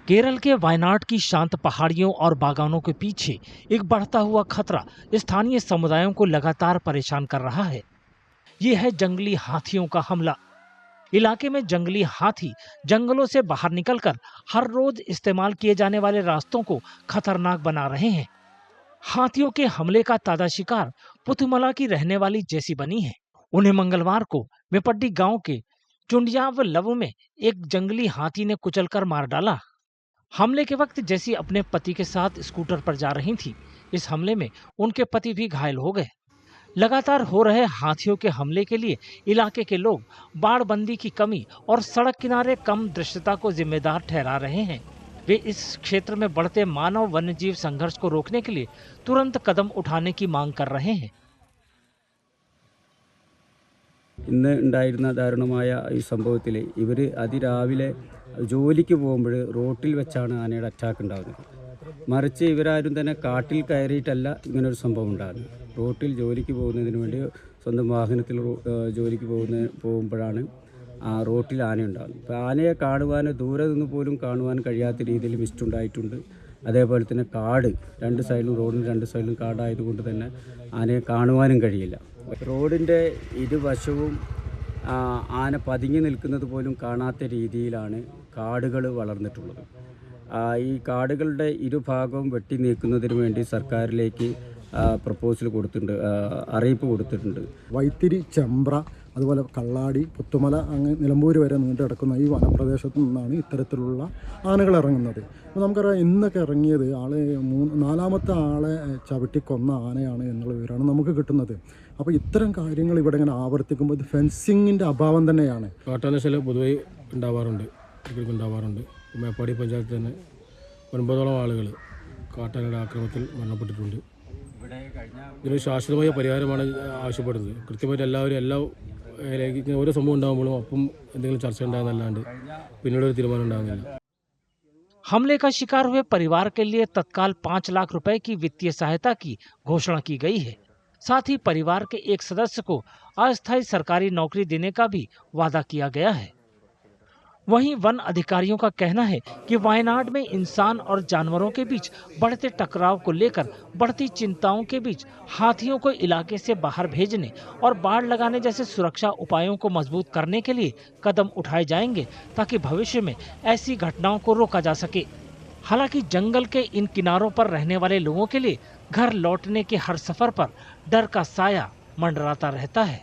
केरल के वायनाड की शांत पहाड़ियों और बागानों के पीछे एक बढ़ता हुआ खतरा स्थानीय समुदायों को लगातार परेशान कर रहा है। ये है जंगली हाथियों का हमला। इलाके में जंगली हाथी जंगलों से बाहर निकलकर हर रोज इस्तेमाल किए जाने वाले रास्तों को खतरनाक बना रहे हैं। हाथियों के हमले का ताजा शिकार पुथुमला की रहने वाली जैसी बनी है। उन्हें मंगलवार को मेपड्डी गांव के चुंडियाव लव में एक जंगली हाथी ने कुचलकर मार डाला। हमले के वक्त जैसी अपने पति के साथ स्कूटर पर जा रही थी। इस हमले में उनके पति भी घायल हो गए। लगातार हो रहे हाथियों के हमले के लिए इलाके के लोग बाड़बंदी की कमी और सड़क किनारे कम दृश्यता को जिम्मेदार ठहरा रहे हैं। वे इस क्षेत्र में बढ़ते मानव वन्यजीव संघर्ष को रोकने के लिए तुरंत कदम उठाने की मांग कर रहे हैं। ഇന്ന് ഉണ്ടായിരുന്ന ദാരുണമായ ഈ സംഭവത്തിൽ ഇവർ അതിരാവിലെ ജോലിക്ക് പോകുമ്പോൾ റോട്ടിൽ വെച്ചാണ് ആനയുടെ അറ്റാക്ക് ഉണ്ടാകുന്നത്. മറിച്ച് ഇവരാരും തന്നെ കാട്ടിൽ കയറിയിട്ടല്ല ഇങ്ങനൊരു സംഭവം ഉണ്ടാകുന്നത്. റോട്ടിൽ ജോലിക്ക് പോകുന്നതിന് വേണ്ടി സ്വന്തം വാഹനത്തിൽ ജോലിക്ക് പോകുമ്പോഴാണ് റോട്ടിൽ ആന ഉണ്ടാകുന്നത്. അപ്പോൾ ആനയെ കാണുവാൻ ദൂരെ നിന്ന് പോലും കാണുവാൻ കഴിയാത്ത രീതിയിൽ മിസ്റ്റ് ഉണ്ടായിട്ടുണ്ട്. അതേപോലെ തന്നെ കാട് രണ്ട് സൈഡിലും റോഡിന് രണ്ട് സൈഡിലും കാടായതുകൊണ്ട് തന്നെ ആനയെ കാണുവാനും കഴിയില്ല. റോഡിൻ്റെ ഇരുവശവും ആന പതുങ്ങി നിൽക്കുന്നത് പോലും കാണാത്ത രീതിയിലാണ് കാടുകൾ വളർന്നിട്ടുള്ളത്. ഈ കാടുകളുടെ ഇരുഭാഗവും വെട്ടി നീക്കുന്നതിന് വേണ്ടി സർക്കാരിലേക്ക് പ്രപ്പോസൽ കൊടുത്തിട്ടുണ്ട്, അറിയിപ്പ് കൊടുത്തിട്ടുണ്ട്. വൈത്തിരി, ചെമ്പ്ര, അതുപോലെ കള്ളാടി, പുത്തുമല, അങ്ങ് നിലമ്പൂർ വരെ നീണ്ടു കിടക്കുന്ന ഈ വനപ്രദേശത്തു നിന്നാണ് ഇത്തരത്തിലുള്ള ആനകൾ ഇറങ്ങുന്നത്. അപ്പോൾ നമുക്കറിയാം, ഇന്നൊക്കെ ഇറങ്ങിയത് നാലാമത്തെ ആളെ ചവിട്ടിക്കൊന്ന ആനയാണ് എന്നുള്ള വിവരമാണ് നമുക്ക് കിട്ടുന്നത്. അപ്പോൾ ഇത്തരം കാര്യങ്ങൾ ഇവിടെ ഇങ്ങനെ ആവർത്തിക്കുമ്പോൾ ഇത് ഫെൻസിങ്ങിൻ്റെ അഭാവം തന്നെയാണ്. കാട്ടാനശല്യം പൊതുവെ ഉണ്ടാവാറുണ്ട്. മേപ്പാടി പഞ്ചായത്തിൽ തന്നെ 9ഓളം ആളുകൾ കാട്ടാനയുടെ ആക്രമണത്തിൽ മരണപ്പെട്ടിട്ടുണ്ട്. ഇതിനൊരു ശാശ്വതമായ പരിഹാരമാണ് ആവശ്യപ്പെടുന്നത്. കൃത്യമായിട്ട് എല്ലാ ഓരോ സംഭവം ഉണ്ടാകുമ്പോഴും അപ്പം എന്തെങ്കിലും ചർച്ച ഉണ്ടാകുന്നല്ലാണ്ട് പിന്നീട് ഒരു തീരുമാനം ഉണ്ടാകുന്നില്ല. हमले का शिकार हुए परिवार के लिए तत्काल 5 लाख रुपए की वित्तीय सहायता की घोषणा की गई है। साथ ही परिवार के एक सदस्य को अस्थायी सरकारी नौकरी देने का भी वादा किया गया है। वहीं वन अधिकारियों का कहना है कि वायनाड में इंसान और जानवरों के बीच बढ़ते टकराव को लेकर बढ़ती चिंताओं के बीच हाथियों को इलाके से बाहर भेजने और बाड़ लगाने जैसे सुरक्षा उपायों को मजबूत करने के लिए कदम उठाए जाएंगे, ताकि भविष्य में ऐसी घटनाओं को रोका जा सके। हालांकि जंगल के इन किनारों पर रहने वाले लोगों के लिए घर लौटने के हर सफर पर डर का साया मंडराता रहता है।